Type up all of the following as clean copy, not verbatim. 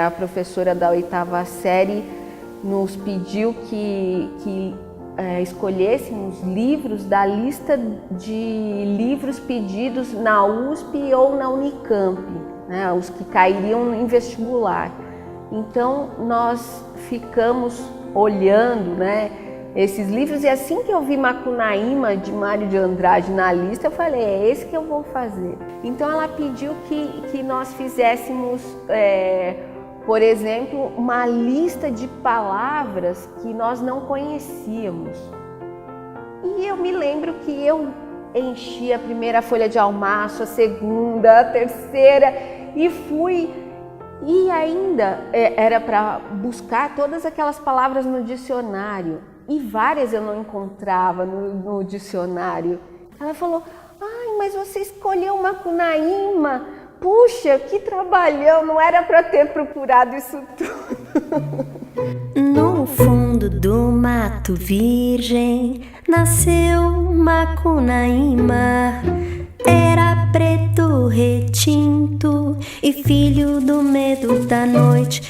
A professora da 8ª série nos pediu que escolhêssemos livros da lista de livros pedidos na USP ou na Unicamp, né, os que cairiam em vestibular. Então nós ficamos olhando, né, esses livros, e assim que eu vi Macunaíma, de Mário de Andrade, na lista, eu falei, é esse que eu vou fazer. Então ela pediu que nós fizéssemos, por exemplo, uma lista de palavras que nós não conhecíamos. E eu me lembro que eu enchi a primeira folha de almaço, a segunda, a terceira, e fui. E ainda era para buscar todas aquelas palavras no dicionário. E várias eu não encontrava no dicionário. Ela falou, ai, mas você escolheu Macunaíma. Puxa, que trabalhão, não era para ter procurado isso tudo. No fundo do mato virgem nasceu Macunaíma. Era preto retinto e filho do medo da noite.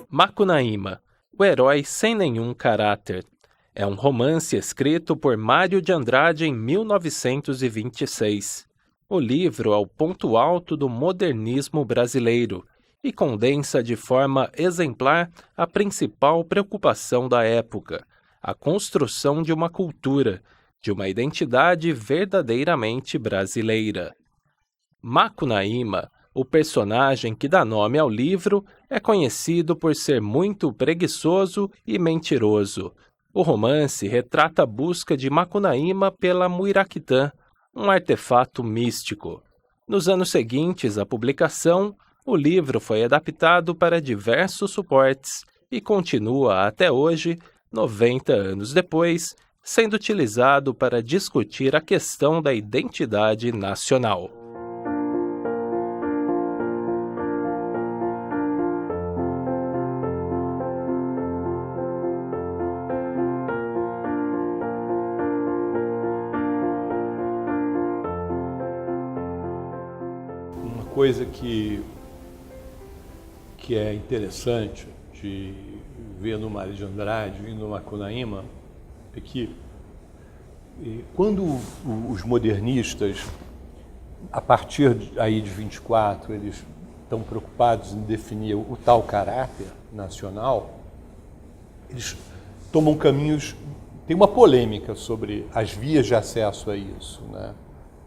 Macunaíma, o herói sem nenhum caráter. É um romance escrito por Mário de Andrade em 1926. O livro é o ponto alto do modernismo brasileiro e condensa de forma exemplar a principal preocupação da época, a construção de uma cultura, de uma identidade verdadeiramente brasileira. Macunaíma, o personagem que dá nome ao livro, é conhecido por ser muito preguiçoso e mentiroso. O romance retrata a busca de Macunaíma pela Muiraquitã, um artefato místico. Nos anos seguintes à publicação, o livro foi adaptado para diversos suportes e continua até hoje, 90 anos depois, sendo utilizado para discutir a questão da identidade nacional. Uma coisa que é interessante de ver no Mário de Andrade e no Macunaíma é que quando os modernistas, a partir aí de 24, eles estão preocupados em definir o tal caráter nacional, eles tomam caminhos, tem uma polêmica sobre as vias de acesso a isso, né?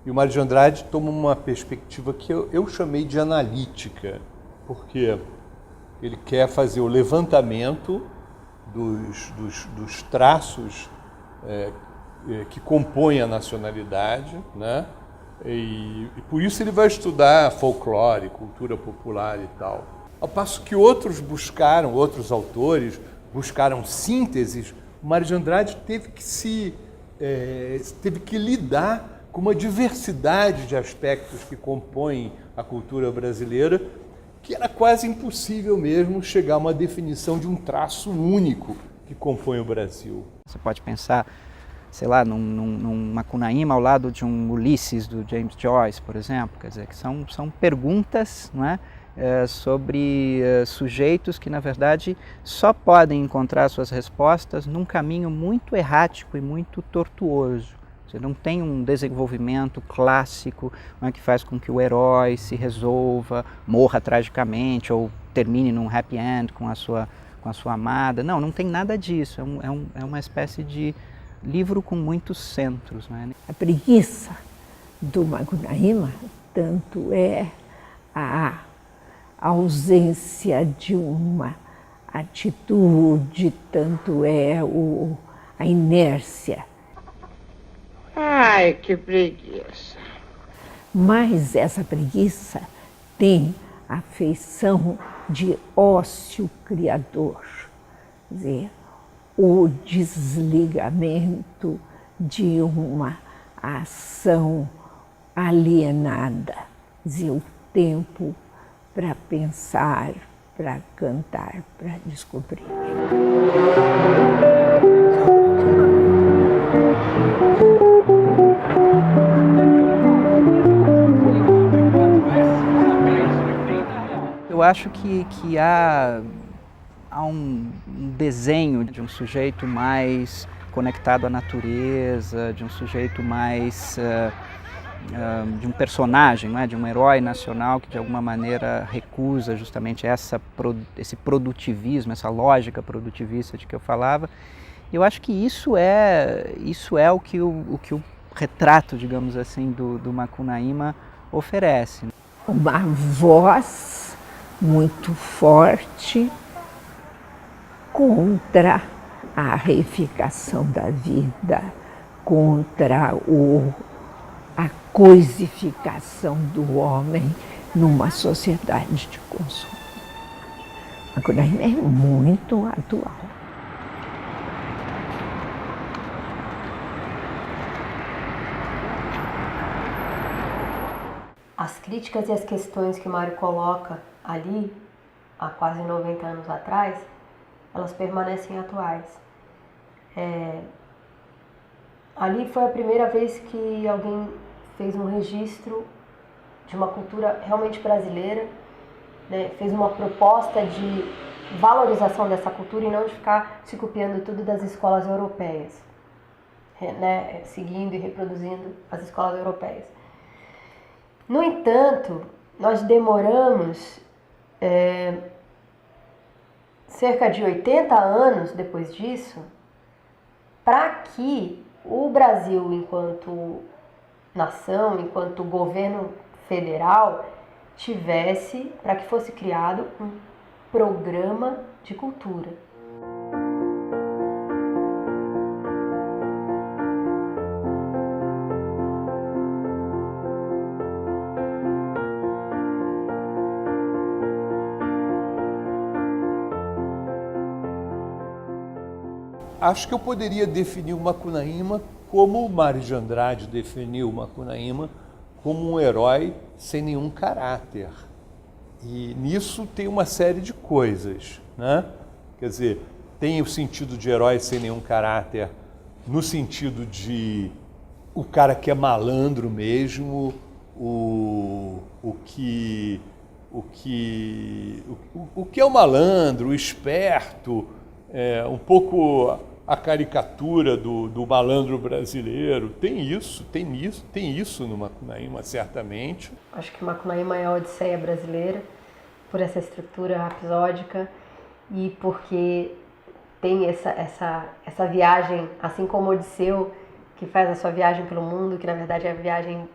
E o Mário de Andrade toma uma perspectiva que eu chamei de analítica, porque ele quer fazer o levantamento dos traços que compõem a nacionalidade, né? E por isso ele vai estudar folclore, cultura popular e tal. Ao passo que outros autores buscaram sínteses, o Mário de Andrade teve que lidar com uma diversidade de aspectos que compõem a cultura brasileira, que era quase impossível mesmo chegar a uma definição de um traço único que compõe o Brasil. Você pode pensar, sei lá, num Macunaíma ao lado de um Ulisses do James Joyce, por exemplo, quer dizer, que são perguntas, não é, sobre sujeitos que, na verdade, só podem encontrar suas respostas num caminho muito errático e muito tortuoso. Você não tem um desenvolvimento clássico, não é, que faz com que o herói se resolva, morra tragicamente ou termine num happy end com a sua amada. Não tem nada disso. É uma espécie de livro com muitos centros, não é? A preguiça do Macunaíma tanto é a ausência de uma atitude, tanto é a inércia. Ai, que preguiça. Mas essa preguiça tem a feição de ócio criador, quer dizer, o desligamento de uma ação alienada, quer dizer, o tempo para pensar, para cantar, para descobrir. Eu acho que há um desenho de um sujeito mais conectado à natureza, de um sujeito mais... de um personagem, não é? De um herói nacional que de alguma maneira recusa justamente esse produtivismo, essa lógica produtivista de que eu falava. Eu acho que isso é o que o retrato, digamos assim, do Macunaíma oferece. Uma voz muito forte contra a reificação da vida, contra a coisificação do homem numa sociedade de consumo. Macunaíma é muito atual. As críticas e as questões que o Mário coloca ali, há quase 90 anos atrás, elas permanecem atuais. Ali foi a primeira vez que alguém fez um registro de uma cultura realmente brasileira, né? Fez uma proposta de valorização dessa cultura e não de ficar se copiando tudo das escolas europeias, né? Seguindo e reproduzindo as escolas europeias. No entanto, nós demoramos cerca de 80 anos depois disso para que o Brasil, enquanto nação, enquanto governo federal, para que fosse criado um programa de cultura. Acho que eu poderia definir o Macunaíma como o Mário de Andrade definiu o Macunaíma, como um herói sem nenhum caráter. E nisso tem uma série de coisas, né? Quer dizer, tem o sentido de herói sem nenhum caráter, no sentido de o cara que é malandro mesmo, o que é o malandro, o esperto, um pouco a caricatura do malandro brasileiro. Tem isso no Macunaíma, certamente. Acho que o Macunaíma é a Odisseia brasileira, por essa estrutura rapsódica e porque tem essa viagem, assim como Odisseu, que faz a sua viagem pelo mundo, que na verdade é a viagem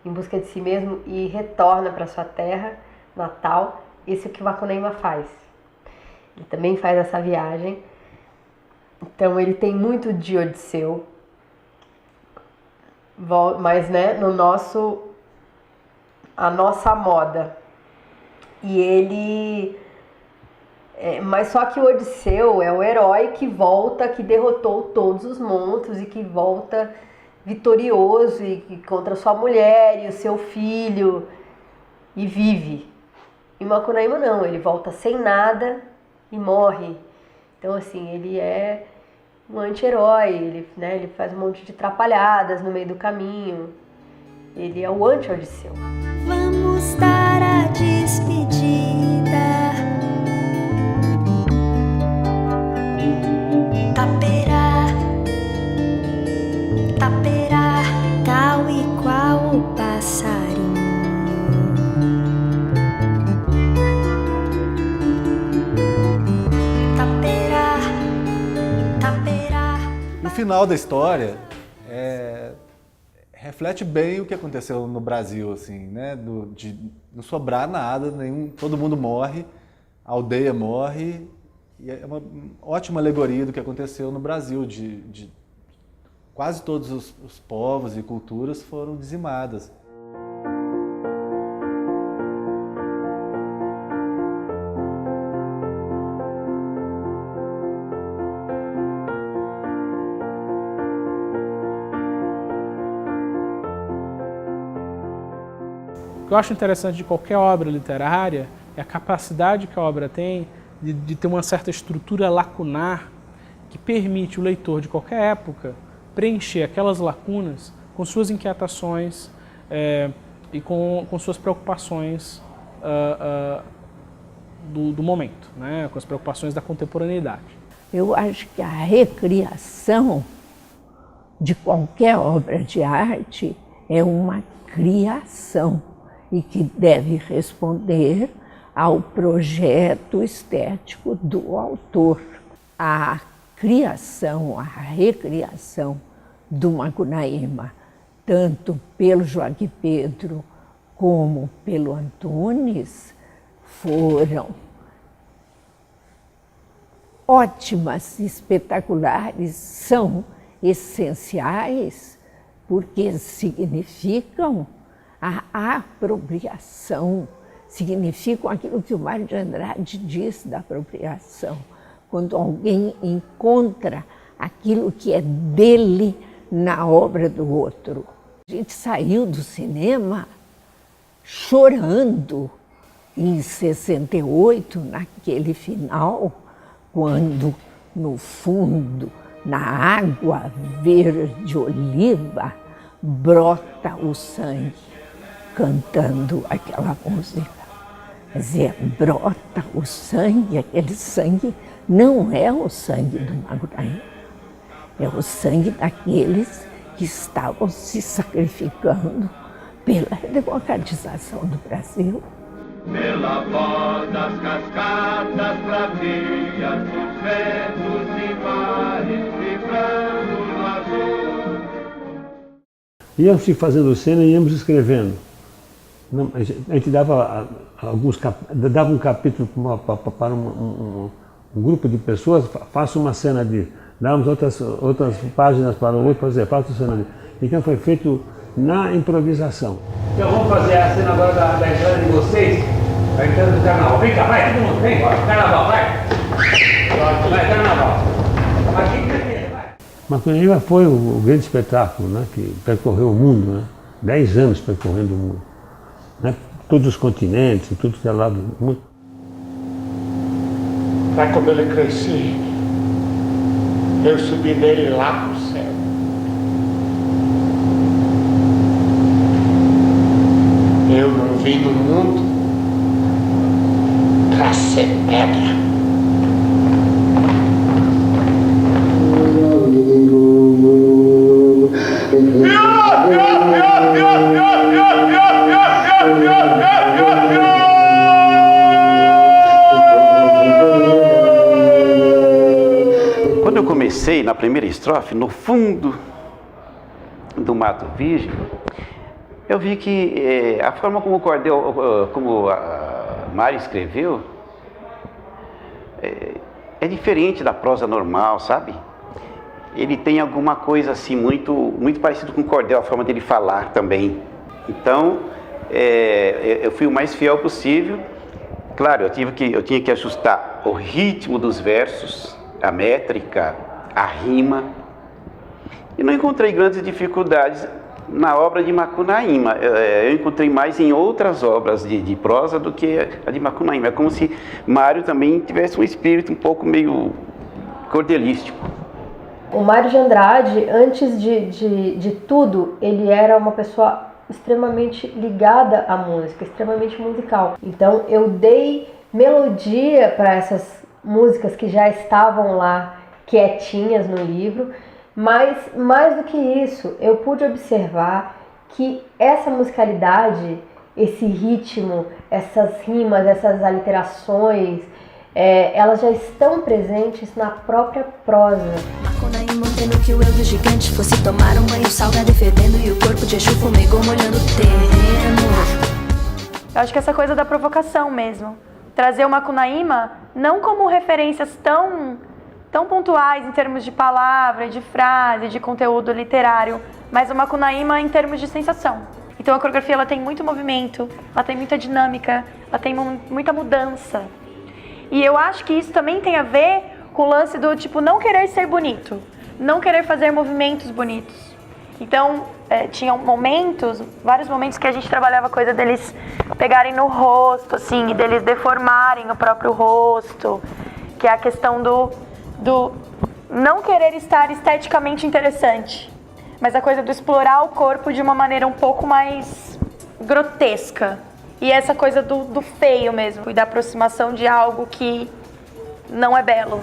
em busca de si mesmo e retorna para sua terra natal. Isso é o que o Macunaíma faz. Ele também faz essa viagem. Então ele tem muito de Odisseu, mas né, a nossa moda. E ele... mas só que o Odisseu é o herói que volta, que derrotou todos os monstros e que volta vitorioso e contra sua mulher e o seu filho e vive. E Macunaíma não, ele volta sem nada e morre. Então, assim, ele é um anti-herói, ele faz um monte de atrapalhadas no meio do caminho. Ele é o anti-Odisseu. Vamos dar a despedida. Taperá, taperá, tal e qual o passarinho. O final da história reflete bem o que aconteceu no Brasil, assim, né? De não sobrar nada, todo mundo morre, a aldeia morre, e é uma ótima alegoria do que aconteceu no Brasil, de quase todos os povos e culturas foram dizimadas. O que eu acho interessante de qualquer obra literária é a capacidade que a obra tem de ter uma certa estrutura lacunar que permite o leitor de qualquer época preencher aquelas lacunas com suas inquietações e com suas preocupações do momento, né? Com as preocupações da contemporaneidade. Eu acho que a recriação de qualquer obra de arte é uma criação e que deve responder ao projeto estético do autor. A criação, a recriação do Macunaíma, tanto pelo Joaquim Pedro como pelo Antunes, foram ótimas, espetaculares, são essenciais porque significam a apropriação, significam aquilo que o Mário de Andrade diz da apropriação, quando alguém encontra aquilo que é dele na obra do outro. A gente saiu do cinema chorando em 68, naquele final, quando no fundo, na água verde oliva, brota o sangue cantando aquela música. Quer dizer, brota o sangue, aquele sangue não é o sangue do Macunaíma, é o sangue daqueles que estavam se sacrificando pela democratização do Brasil. Pela voz das cascatas braveias, dos ventos e mares vibrando no azul. Íamos se fazendo cena e íamos escrevendo. A gente dava dava um capítulo para um grupo de pessoas, faça uma cena de... Dávamos outras páginas para o outro fazer, faça uma cena de... Então foi feito na improvisação. Então vamos fazer a cena agora da entrada de vocês, da entrada do carnaval. Vem cá, vai, todo mundo, vem, carnaval, vai! Vai, carnaval! Vai! Macunaíma foi o grande espetáculo, né, que percorreu o mundo, né? 10 anos percorrendo o mundo. Né? Todos os continentes, tudo que é lado do mundo. Para quando ele crescer, eu subi nele lá pro céu. Eu não vim no mundo para ser pedra. Quando eu comecei na primeira estrofe, no fundo do Mato Virgem, eu vi que a forma como o cordel, como a Mari escreveu, é diferente da prosa normal, sabe? Ele tem alguma coisa assim muito parecido com o cordel, a forma dele falar também. Então, eu fui o mais fiel possível. Claro, eu tinha que ajustar o ritmo dos versos, a métrica, a rima. E não encontrei grandes dificuldades na obra de Macunaíma. Eu encontrei mais em outras obras de prosa do que a de Macunaíma. É como se Mário também tivesse um espírito um pouco meio cordelístico. O Mário de Andrade, antes de tudo, ele era uma pessoa extremamente ligada à música, extremamente musical. Então eu dei melodia para essas músicas que já estavam lá quietinhas no livro, mas mais do que isso, eu pude observar que essa musicalidade, esse ritmo, essas rimas, essas aliterações, elas já estão presentes na própria prosa. Macunaíma ordeno que o eu do gigante fosse tomar um banho salgado e fedendo, e o corpo de Exu fumegou molhando o terreno. Eu acho que essa coisa da provocação mesmo. Trazer o Macunaíma não como referências tão pontuais em termos de palavra, de frase, de conteúdo literário, mas o Macunaíma em termos de sensação. Então a coreografia ela tem muito movimento, ela tem muita dinâmica, ela tem muita mudança. E eu acho que isso também tem a ver com o lance do tipo não querer ser bonito, não querer fazer movimentos bonitos. Então, tinham vários momentos que a gente trabalhava a coisa deles pegarem no rosto, assim, e deles deformarem o próprio rosto, que é a questão do não querer estar esteticamente interessante, mas a coisa do explorar o corpo de uma maneira um pouco mais grotesca. E essa coisa do feio mesmo, e da aproximação de algo que não é belo.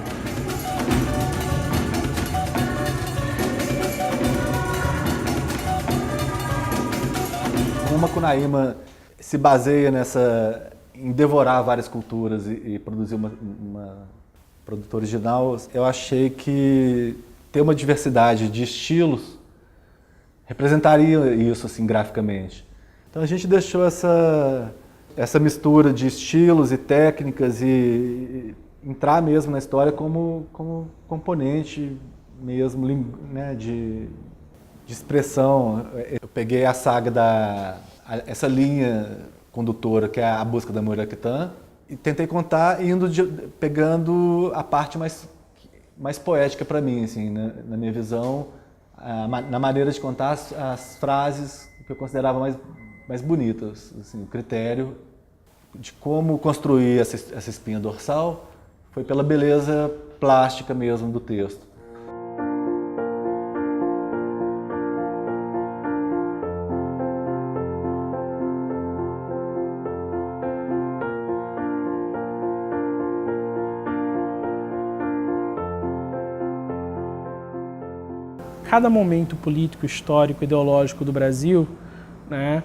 O Macunaíma se baseia em devorar várias culturas e produzir uma produto original. Eu achei que ter uma diversidade de estilos representaria isso assim, graficamente. Então a gente deixou essa mistura de estilos e técnicas e entrar mesmo na história como componente mesmo, né, de expressão. Eu peguei a saga essa linha condutora que é a busca da Muiraquitã e tentei contar pegando a parte mais poética para mim, assim, né, na minha visão, na maneira de contar as frases que eu considerava mais bonitas, assim, o critério de como construir essa espinha dorsal foi pela beleza plástica mesmo do texto. Cada momento político, histórico, ideológico do Brasil, né,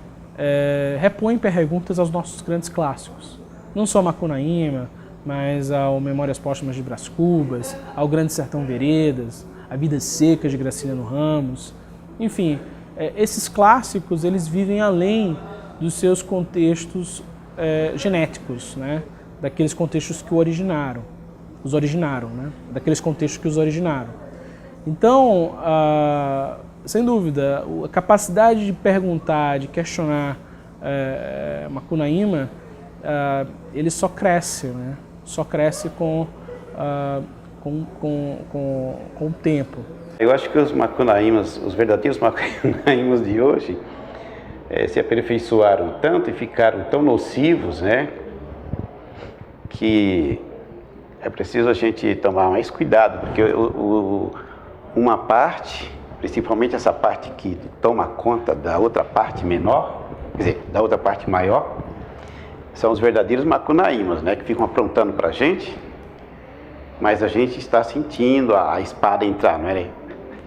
repõe perguntas aos nossos grandes clássicos. Não só Macunaíma, mas ao Memórias Póstumas de Brás Cubas, ao Grande Sertão Veredas, a Vidas Secas de Graciliano Ramos. Enfim, esses clássicos eles vivem além dos seus contextos genéticos, né, daqueles contextos que os originaram, né, daqueles contextos que os originaram. Então, sem dúvida, a capacidade de perguntar, de questionar Macunaíma, ele só cresce, né? Só cresce com o tempo. Eu acho que os Macunaímas, os verdadeiros Macunaímas de hoje, se aperfeiçoaram tanto e ficaram tão nocivos, né? Que é preciso a gente tomar mais cuidado, porque uma parte, principalmente essa parte que toma conta da outra parte menor, quer dizer, da outra parte maior, são os verdadeiros Macunaímas, né, que ficam aprontando para a gente, mas a gente está sentindo a espada entrar, não é?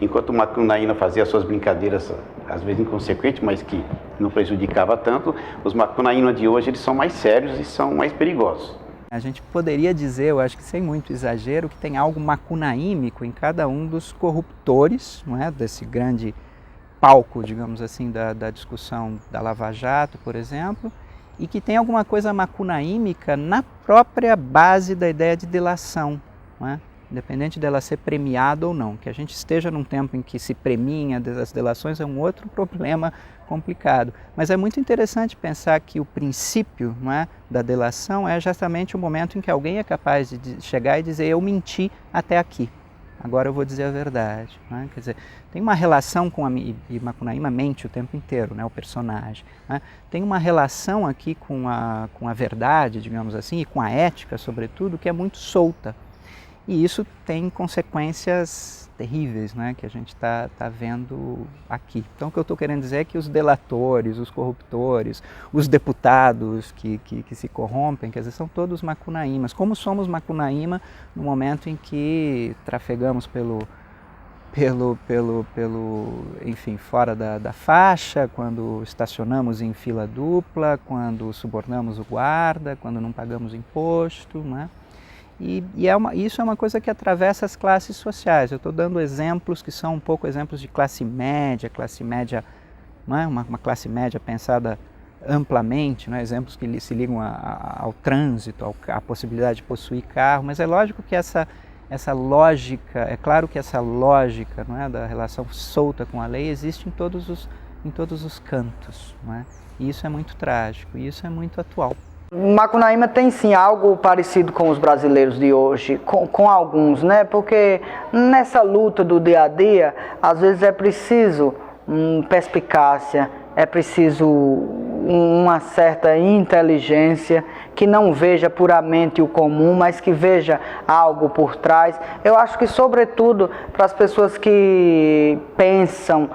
Enquanto o Macunaíma fazia suas brincadeiras, às vezes inconsequentes, mas que não prejudicava tanto, os Macunaíma de hoje eles são mais sérios e são mais perigosos. A gente poderia dizer, eu acho que sem muito exagero, que tem algo macunaímico em cada um dos corruptores, não é? Desse grande palco, digamos assim, da discussão da Lava Jato, por exemplo, e que tem alguma coisa macunaímica na própria base da ideia de delação, não é? Independente dela ser premiada ou não. Que a gente esteja num tempo em que se premia as delações é um outro problema complicado. Mas é muito interessante pensar que o princípio, não é, da delação é justamente o momento em que alguém é capaz de chegar e dizer: eu menti até aqui, agora eu vou dizer a verdade. Não é? Quer dizer, tem uma relação com e Macunaíma mente o tempo inteiro, né, o personagem. Não é? Tem uma relação aqui com a verdade, digamos assim, e com a ética, sobretudo, que é muito solta. E isso tem consequências terríveis, né, que a gente está vendo aqui. Então, o que eu estou querendo dizer é que os delatores, os corruptores, os deputados que se corrompem, quer dizer, são todos Macunaímas. Como somos Macunaíma no momento em que trafegamos enfim, fora da faixa, quando estacionamos em fila dupla, quando subornamos o guarda, quando não pagamos imposto, né? E isso é uma coisa que atravessa as classes sociais. Eu estou dando exemplos que são um pouco exemplos de classe média, não é? uma classe média pensada amplamente, não é? Exemplos que se ligam ao trânsito, à possibilidade de possuir carro, mas é lógico que essa lógica, é claro que essa lógica, não é, da relação solta com a lei existe em todos os cantos, não é? E isso é muito trágico, e isso é muito atual. Macunaíma tem sim algo parecido com os brasileiros de hoje, com alguns, né? Porque nessa luta do dia a dia, às vezes é preciso perspicácia, é preciso uma certa inteligência, que não veja puramente o comum, mas que veja algo por trás. Eu acho que, sobretudo, para as pessoas que pensam,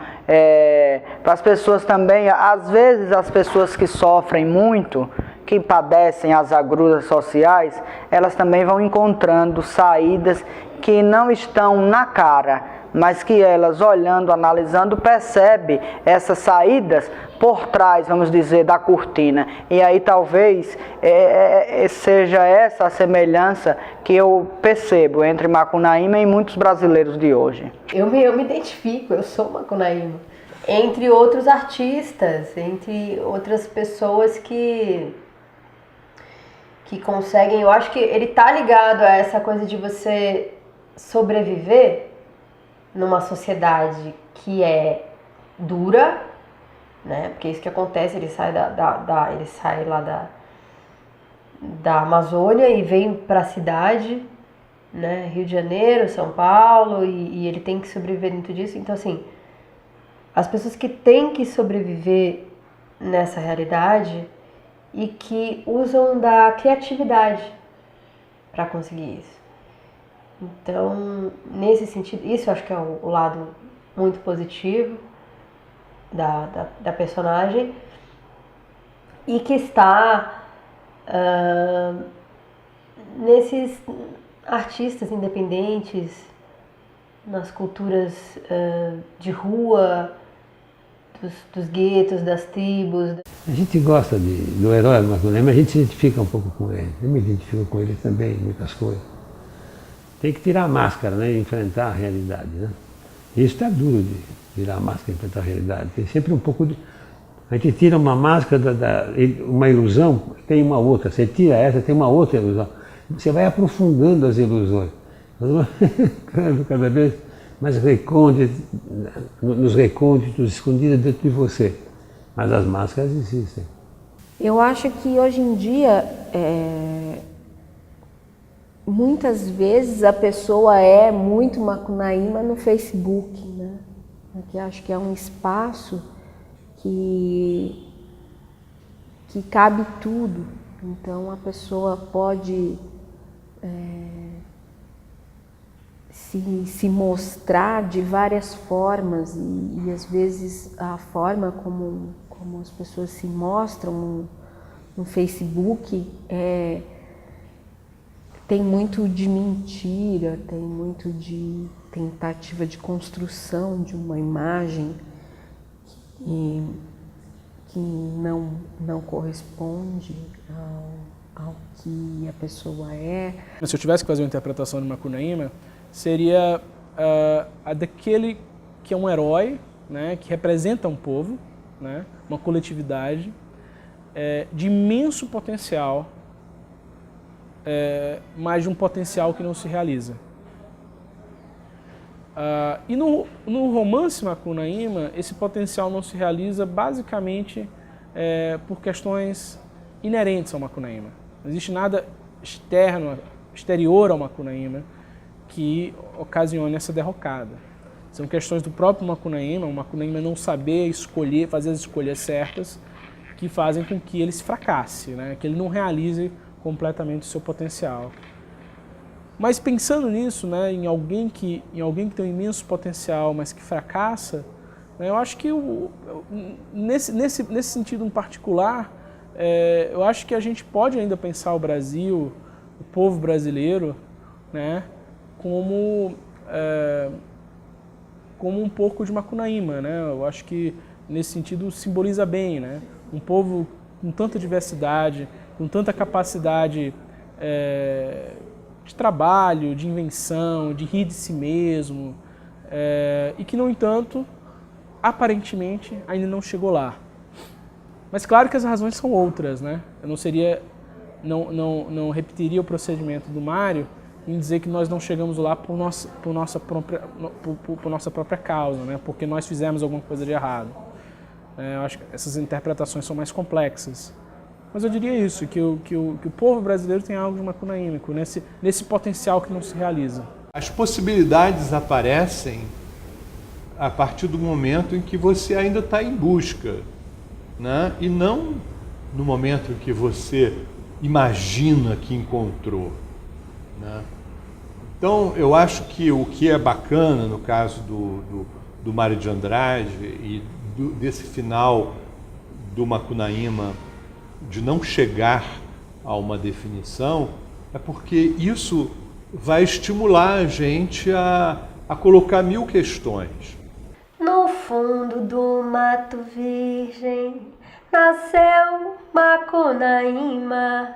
para as pessoas também, às vezes as pessoas que sofrem muito, que padecem as agruras sociais, elas também vão encontrando saídas que não estão na cara, mas que elas, olhando, analisando, percebem essas saídas por trás, vamos dizer, da cortina. E aí talvez seja essa a semelhança que eu percebo entre Macunaíma e muitos brasileiros de hoje. Eu me identifico, eu sou macunaíma. Entre outros artistas, entre outras pessoas que conseguem, eu acho que ele tá ligado a essa coisa de você sobreviver numa sociedade que é dura, né? Porque é isso que acontece, ele sai ele sai lá da Amazônia e vem para a cidade, né? Rio de Janeiro, São Paulo, e ele tem que sobreviver dentro disso. Então, assim, as pessoas que têm que sobreviver nessa realidade e que usam da criatividade para conseguir isso. Então, nesse sentido, isso eu acho que é o lado muito positivo da personagem, e que está nesses artistas independentes, nas culturas de rua, dos guetos, das tribos. A gente gosta do herói do Macunaíma, a gente se identifica um pouco com ele. Eu me identifico com ele também, em muitas coisas. Tem que tirar a máscara, né, e enfrentar a realidade, né? Isso é duro de tirar a máscara e enfrentar a realidade. Tem sempre um pouco de... A gente tira uma máscara, uma ilusão, tem uma outra. Você tira essa, tem uma outra ilusão. Você vai aprofundando as ilusões. Cada vez mais nos recônditos, escondidas dentro de você. Mas as máscaras existem. Eu acho que hoje em dia, muitas vezes a pessoa é muito macunaíma no Facebook, né? Porque acho que é um espaço que cabe tudo. Então a pessoa pode se mostrar de várias formas e às vezes a forma como as pessoas se mostram no Facebook tem muito de mentira, tem muito de tentativa de construção de uma imagem que não corresponde ao que a pessoa é. Se eu tivesse que fazer uma interpretação de Macunaíma, seria a daquele que é um herói, né, que representa um povo, né, uma coletividade de imenso potencial, mas de um potencial que não se realiza. E no romance Macunaíma, esse potencial não se realiza basicamente por questões inerentes ao Macunaíma. Não existe nada exterior ao Macunaíma que ocasione essa derrocada. São questões do próprio Macunaíma, o Macunaíma não saber escolher, fazer as escolhas certas, que fazem com que ele se fracasse, né? Que ele não realize completamente o seu potencial. Mas pensando nisso, né, em alguém que tem um imenso potencial, mas que fracassa, né, eu acho que nesse sentido em particular, eu acho que a gente pode ainda pensar o Brasil, o povo brasileiro, né, como um pouco de Macunaíma, né? Eu acho que nesse sentido simboliza bem, né? Um povo com tanta diversidade, com tanta capacidade de trabalho, de invenção, de rir de si mesmo, e que, no entanto, aparentemente ainda não chegou lá. Mas claro que as razões são outras, né? Eu não repetiria o procedimento do Mário em dizer que nós não chegamos lá por nossa própria causa, né? Porque nós fizemos alguma coisa de errado. Eu acho que essas interpretações são mais complexas. Mas eu diria isso, que o povo brasileiro tem algo de macunaímico, nesse potencial que não se realiza. As possibilidades aparecem a partir do momento em que você ainda está em busca né? E não no momento em que você imagina que encontrou, né? Então, eu acho que o que é bacana no caso do Mário de Andrade e desse final do Macunaíma, de não chegar a uma definição, é porque isso vai estimular a gente a colocar 1000 questões. No fundo do mato virgem nasceu Macunaíma,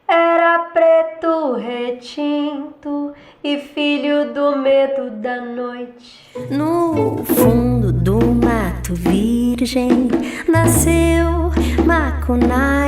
era preto retinto e filho do medo da noite. No fundo do mato virgem nasceu Macunaíma.